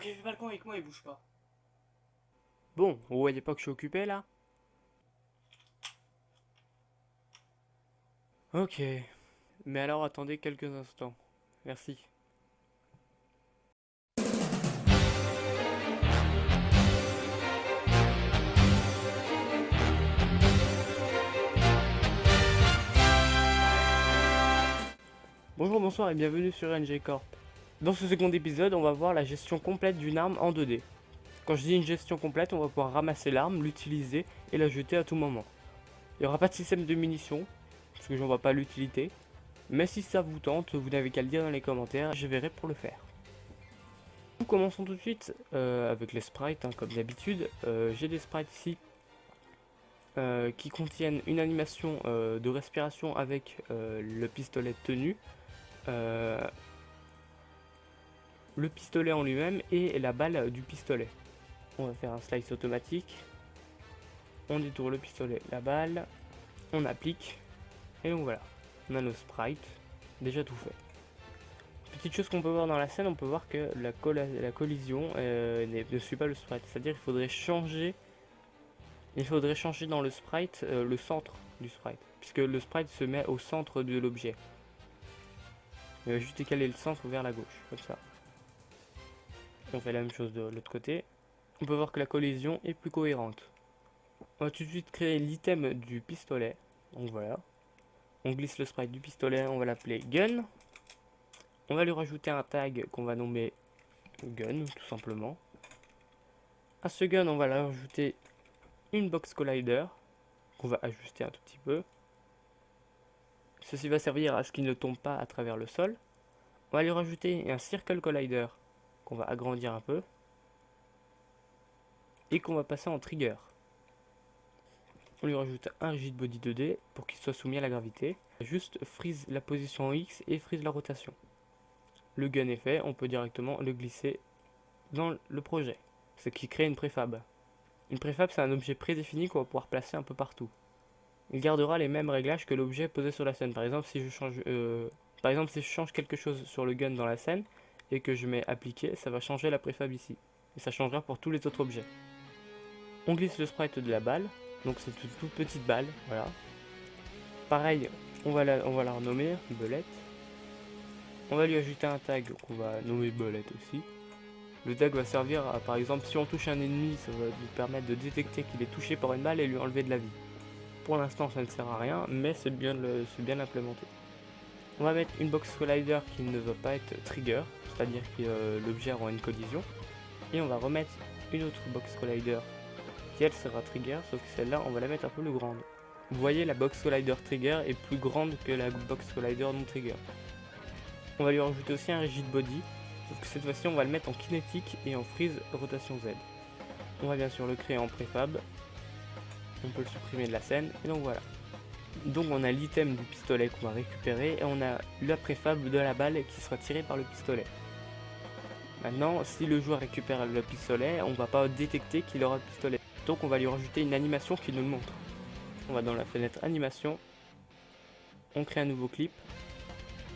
Ok, fais pas le con avec moi et bouge pas. Bon, vous voyez pas que je suis occupé là? Ok, mais alors attendez quelques instants. Merci. Bonjour, bonsoir et bienvenue sur NG Corp. Dans ce second épisode, on va voir la gestion complète d'une arme en 2D. Quand je dis une gestion complète, on va pouvoir ramasser l'arme, l'utiliser et la jeter à tout moment. Il n'y aura pas de système de munitions, parce que j'en vois pas l'utilité. Mais si ça vous tente, vous n'avez qu'à le dire dans les commentaires, je verrai pour le faire. Nous commençons tout de suite avec les sprites, comme d'habitude. J'ai des sprites ici qui contiennent une animation de respiration avec le pistolet tenu, euh, le pistolet en lui-même et la balle du pistolet. On va faire un slice automatique. On détourne le pistolet, la balle, on applique, et donc voilà. On a nos sprites, déjà tout fait. Petite chose qu'on peut voir dans la scène, on peut voir que la collision ne suit pas le sprite. C'est-à-dire qu'il faudrait changer. Il faudrait changer dans le sprite le centre du sprite. Puisque le sprite se met au centre de l'objet. Il va juste décaler le centre vers la gauche, comme ça. On fait la même chose de l'autre côté. On peut voir que la collision est plus cohérente. On va tout de suite créer l'item du pistolet. Donc voilà. On glisse le sprite du pistolet, on va l'appeler gun. On va lui rajouter un tag qu'on va nommer gun, tout simplement. À ce gun, on va lui rajouter une box collider qu'on va ajuster un tout petit peu. Ceci va servir à ce qu'il ne tombe pas à travers le sol. On va lui rajouter un circle collider qu'on va agrandir un peu et qu'on va passer en trigger. On lui rajoute un rigid body 2D pour qu'il soit soumis à la gravité. Juste freeze la position en X et freeze la rotation. Le gun est fait, on peut directement le glisser dans le projet, ce qui crée une préfab. Une préfab, c'est un objet prédéfini qu'on va pouvoir placer un peu partout. Il gardera les mêmes réglages que l'objet posé sur la scène. Par exemple, si je change quelque chose sur le gun dans la scène et que je mets appliquer, ça va changer la préfab ici. Et ça changera pour tous les autres objets. On glisse le sprite de la balle. Donc c'est une toute petite balle, voilà. Pareil, on va la renommer belette. On va lui ajouter un tag qu'on va nommer belette aussi. Le tag va servir à, par exemple, si on touche un ennemi, ça va nous permettre de détecter qu'il est touché par une balle et lui enlever de la vie. Pour l'instant, ça ne sert à rien, mais c'est bien implémenté. On va mettre une box collider qui ne va pas être trigger, c'est-à-dire que l'objet aura une collision. Et on va remettre une autre box collider qui elle sera trigger, sauf que celle-là, on va la mettre un peu plus grande. Vous voyez, la box collider trigger est plus grande que la box collider non trigger. On va lui rajouter aussi un rigid body, sauf que cette fois-ci, on va le mettre en kinétique et en freeze rotation Z. On va bien sûr le créer en préfab. On peut le supprimer de la scène, et donc voilà. Donc on a l'item du pistolet qu'on va récupérer, et on a la préfab de la balle qui sera tirée par le pistolet. Maintenant, si le joueur récupère le pistolet, on va pas détecter qu'il aura le pistolet. Donc on va lui rajouter une animation qui nous le montre. On va dans la fenêtre animation, on crée un nouveau clip.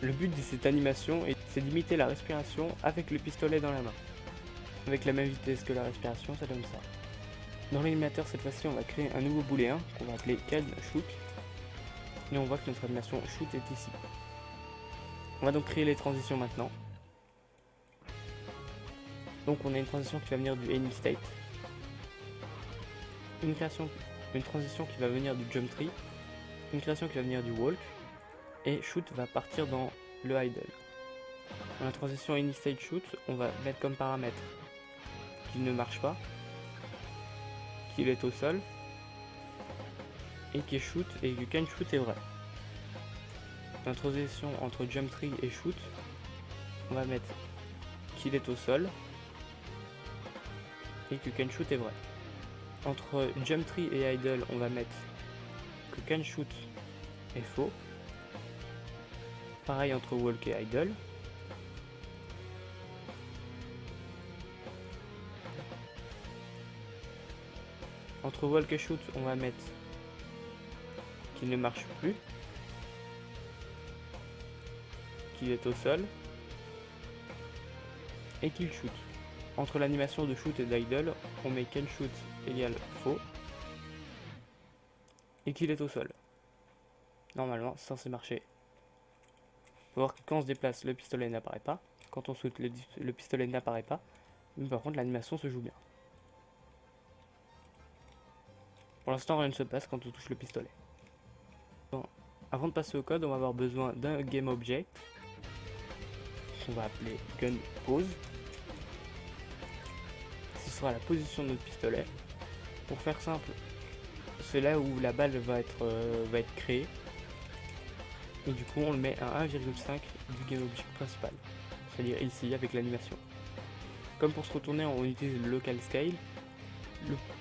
Le but de cette animation, c'est d'imiter la respiration avec le pistolet dans la main. Avec la même vitesse que la respiration, ça donne ça. Dans l'animateur, cette fois-ci, on va créer un nouveau booléen qu'on va appeler can shoot. Et on voit que notre animation shoot est ici. On va donc créer les transitions maintenant. Donc on a une transition qui va venir du aiming state. Une transition qui va venir du jump tree. Une création qui va venir du walk. Et shoot va partir dans le idle. Dans la transition aiming state shoot, on va mettre comme paramètre qu'il ne marche pas, qu'il est au sol et qu'il shoot et que can shoot est vrai. Dans la transition entre jump tree et shoot, on va mettre qu'il est au sol et que can shoot est vrai. Entre jump tree et idle, on va mettre que can shoot est faux. Pareil entre walk et idle. Entre walk et shoot, on va mettre qu'il ne marche plus, qu'il est au sol et qu'il shoot. entre l'animation de shoot et d'idle, on met can shoot égale faux et qu'il est au sol. Normalement, c'est censé marcher. On peut voir que quand on se déplace, le pistolet n'apparaît pas. Quand on saute, le pistolet n'apparaît pas. Mais par contre, l'animation se joue bien. Pour l'instant, rien ne se passe quand on touche le pistolet. Bon, avant de passer au code, on va avoir besoin d'un GameObject qu'on va appeler gunPose. Ce sera la position de notre pistolet. Pour faire simple, c'est là où la balle va être créée. Et du coup, on le met à 1,5 du GameObject principal. C'est-à-dire ici, avec l'animation. Comme pour se retourner, on utilise le local scale.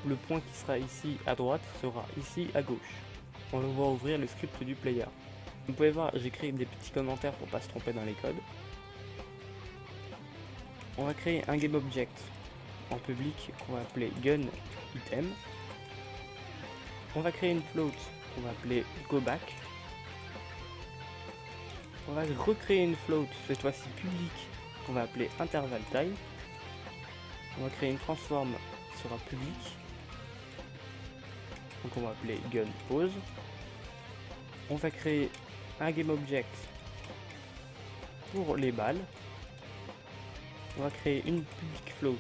Le point qui sera ici à droite sera ici à gauche. On va ouvrir le script du player. Vous pouvez voir, j'ai créé des petits commentaires pour pas se tromper dans les codes. On va créer un GameObject en public qu'on va appeler gunItem. On va créer une float qu'on va appeler goBack. On va recréer une float, cette fois-ci publique, qu'on va appeler intervalTime. On va créer une transform qui sera publique. Donc on va appeler gunPose. On va créer un GameObject pour les balles. On va créer une public float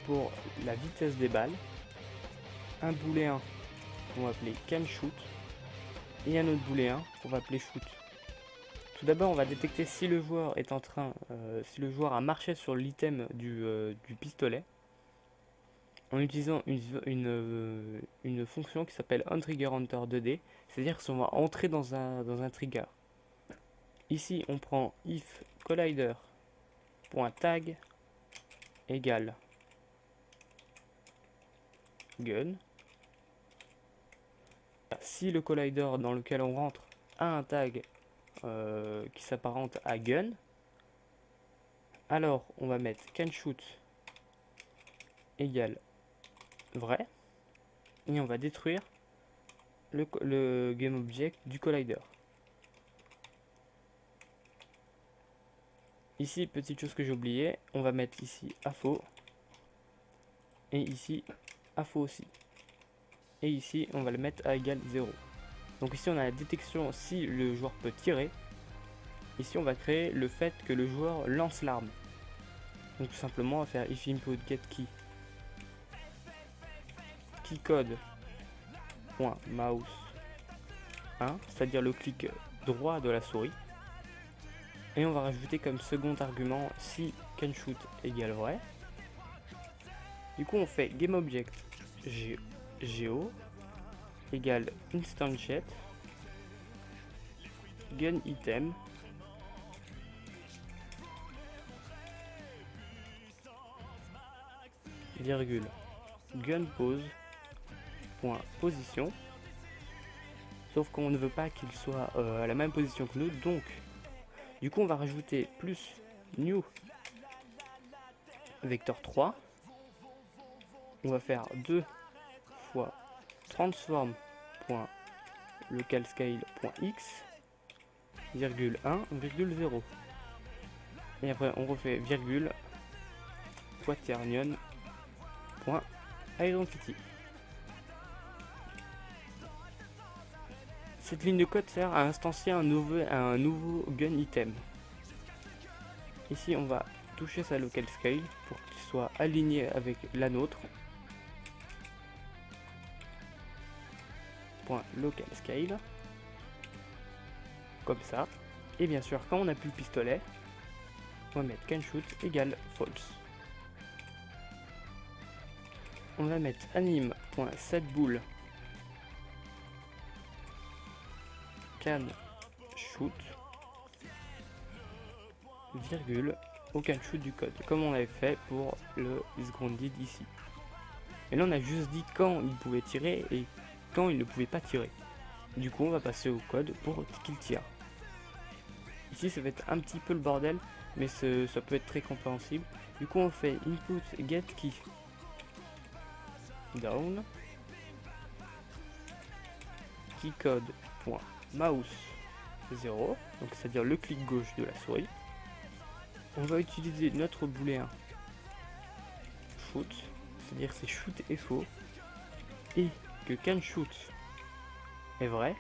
pour la vitesse des balles. Un booléen qu'on va appeler canShoot. Et un autre booléen qu'on va appeler shoot. Tout d'abord, on va détecter si le joueur est en train, si le joueur a marché sur l'item du pistolet, en utilisant une fonction qui s'appelle onTriggerEnter 2D, c'est-à-dire qu'on va entrer dans un trigger. Ici, on prend if collider.tag égale gun. Si le collider dans lequel on rentre a un tag qui s'apparente à gun, alors on va mettre canShoot égale vrai et on va détruire le GameObject du collider. Ici, petite chose que j'ai oublié, on va mettre ici à faux et ici à faux aussi. Et ici, on va le mettre à égal 0. Donc ici, on a la détection si le joueur peut tirer. Ici, on va créer le fait que le joueur lance l'arme. Donc tout simplement, on va faire if input get key keycode.mouse 1, c'est-à-dire le clic droit de la souris. Et on va rajouter comme second argument si canShoot égale vrai. Du coup, on fait GameObject geo égale instantiate gunItem virgule gunPose.position, sauf qu'on ne veut pas qu'il soit à la même position que nous, donc du coup on va rajouter plus new vector 3. On va faire 2 fois transform.localScale.x virgule 1 virgule 0 et après on refait virgule quaternion.identity. Cette ligne de code sert à instancier un nouveau gunItem. Ici on va toucher sa local scale pour qu'il soit aligné avec la nôtre. Local scale comme ça, et bien sûr quand on n'a plus le pistolet, on va mettre canShoot égale false. On va mettre anim.setBool canShoot virgule au canShoot du code, comme on avait fait pour le isGrounded ici. Et là on a juste dit quand il pouvait tirer et quand il ne pouvait pas tirer. Du coup on va passer au code pour qu'il tire. Ici ça va être un petit peu le bordel, mais ça peut être très compréhensible. Du coup on fait input get key down keycode.mouse 0, donc c'est à dire le clic gauche de la souris, on va utiliser notre booléen shoot, c'est-à-dire c'est shoot est faux, et que can shoot est vrai,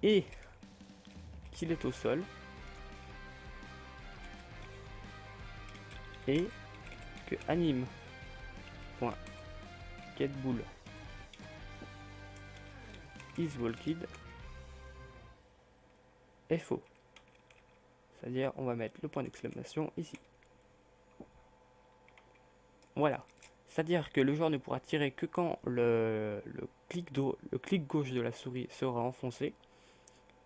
et qu'il est au sol, et que anime.getBool is walked est faux. C'est-à-dire on va mettre le point d'exclamation ici. Voilà. C'est-à-dire que le joueur ne pourra tirer que quand le clic gauche de la souris sera enfoncé,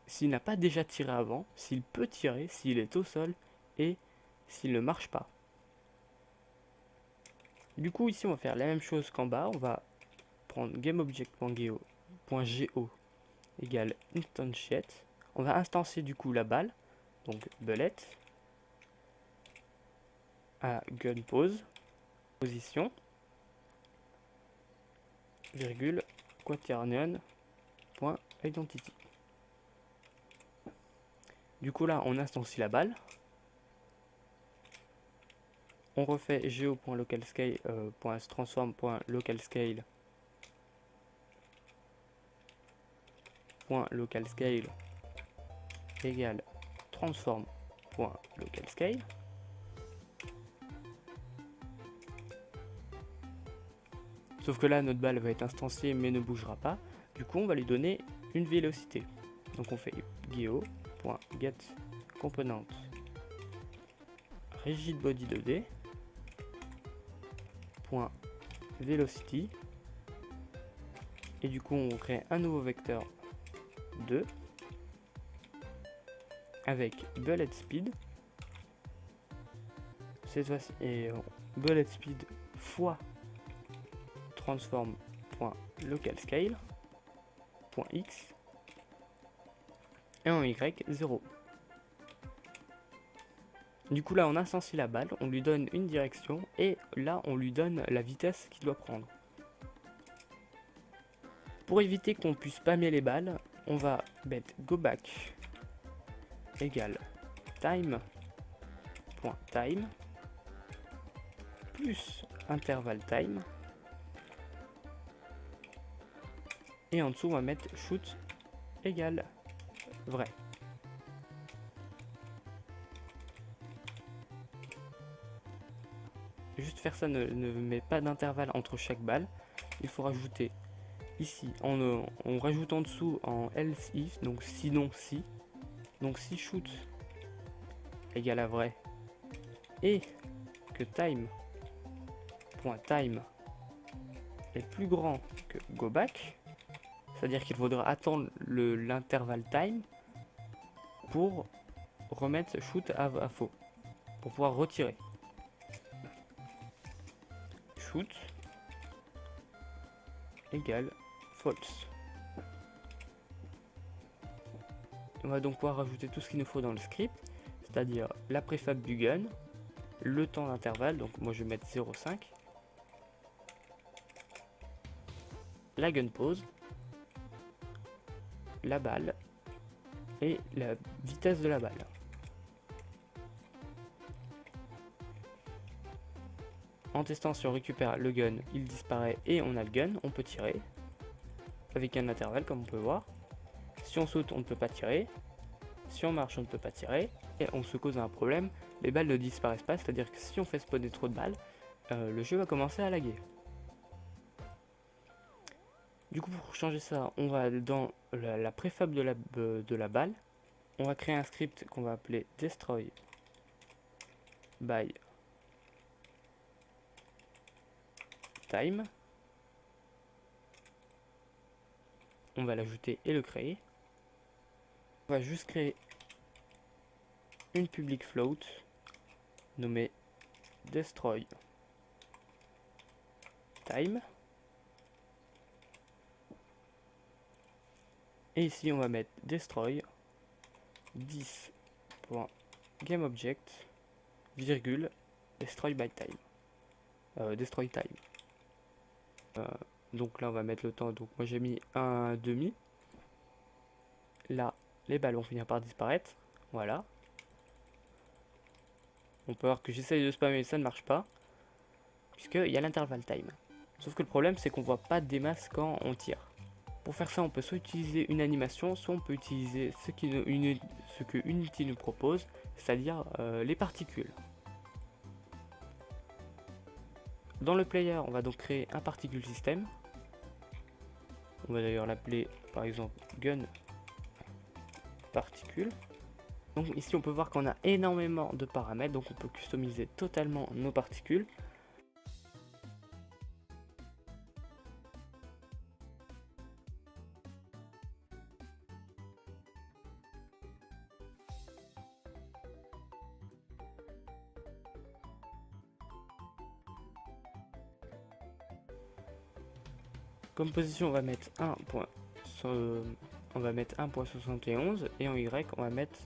s'il n'a pas déjà tiré avant, s'il peut tirer, s'il est au sol, et s'il ne marche pas. Du coup ici on va faire la même chose qu'en bas, on va prendre GameObject.go égale instantiate. On va instancier du coup la balle, donc bullet, à gun pose, position, virgule, quaternion.identity. Du coup là on instancie la balle. On refait geo.localscale.transform.localscale égale transform.localscale. Sauf que là notre balle va être instanciée mais ne bougera pas. Du coup on va lui donner une vélocité. Donc on fait geo.getComponent rigidbody 2D .velocity, et du coup on crée un nouveau vecteur 2 avec bullet speed, cette fois-ci, et bullet speed fois transform.localscale.x et en y 0. Du coup là on instancie la balle, on lui donne une direction et là on lui donne la vitesse qu'il doit prendre. Pour éviter qu'on puisse spammer les balles, on va mettre go back égale time.time plus intervalle time, et en dessous on va mettre shoot égale vrai. Juste faire ça ne met pas d'intervalle entre chaque balle. Il faut rajouter ici, on rajoute en dessous en else if, donc sinon si. Donc si shoot égale à vrai et que time.time est plus grand que go back, c'est-à-dire qu'il faudra attendre l'intervalle time pour remettre shoot à faux, pour pouvoir retirer. Shoot égale false. On va donc pouvoir rajouter tout ce qu'il nous faut dans le script, c'est-à-dire la préfab du gun, le temps d'intervalle, donc moi je vais mettre 0,5, la gun pose, la balle et la vitesse de la balle. En testant, si on récupère le gun, il disparaît et on a le gun, on peut tirer avec un intervalle comme on peut voir. Si on saute, on ne peut pas tirer. Si on marche, on ne peut pas tirer. Et on se cause un problème, les balles ne disparaissent pas, c'est-à-dire que si on fait spawner trop de balles, le jeu va commencer à laguer. Du coup, pour changer ça, on va dans la préfab de la balle. On va créer un script qu'on va appeler destroy by time. On va l'ajouter et le créer. On va juste créer une public float nommée destroy time. Et ici on va mettre destroy 10.gameObject virgule destroy by time. Destroy time. Donc là on va mettre le temps, donc moi j'ai mis 1,5. Là les balles vont finir par disparaître, voilà. On peut voir que j'essaye de spammer, ça ne marche pas, puisqu'il y a l'intervalle time. Sauf que le problème, c'est qu'on voit pas des masses quand on tire. Pour faire ça, on peut soit utiliser une animation, soit on peut utiliser ce que Unity nous propose, c'est-à-dire les particules. Dans le player, on va donc créer un particule system. On va d'ailleurs l'appeler par exemple gun particule. Donc ici on peut voir qu'on a énormément de paramètres, donc on peut customiser totalement nos particules. Comme position on va mettre 1.71 et en Y on va mettre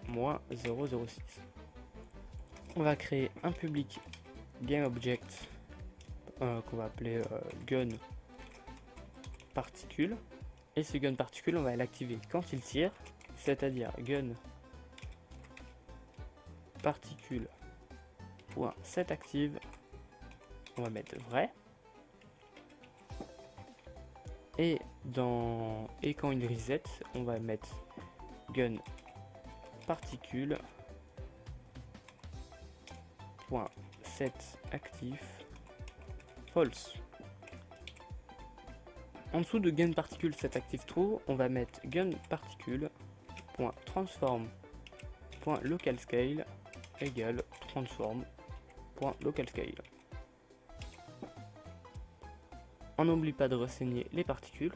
moins 0,06. On va créer un public GameObject qu'on va appeler gun particule. Et ce gun particule on va l'activer quand il tire, c'est-à-dire gun particule .setActive, on va mettre vrai. Et quand il reset, on va mettre gun particule .set actif false. En dessous de gun particule set active true, on va mettre gun particule .transform .local scale égale transform .local scale. On n'oublie pas de renseigner les particules.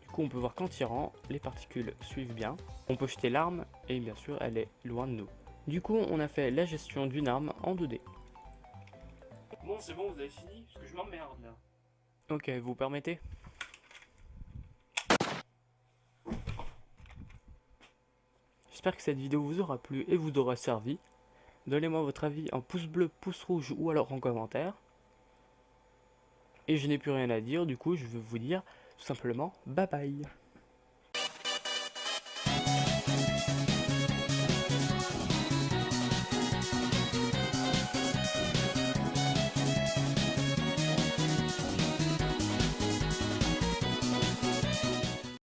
Du coup on peut voir qu'en tirant, les particules suivent bien. On peut jeter l'arme et bien sûr elle est loin de nous. Du coup on a fait la gestion d'une arme en 2D. Bon c'est bon, vous avez fini parce que je m'emmerde là. Ok, vous permettez? J'espère que cette vidéo vous aura plu et vous aura servi. Donnez-moi votre avis en pouce bleu, pouce rouge ou alors en commentaire. Et je n'ai plus rien à dire, du coup je veux vous dire tout simplement bye bye.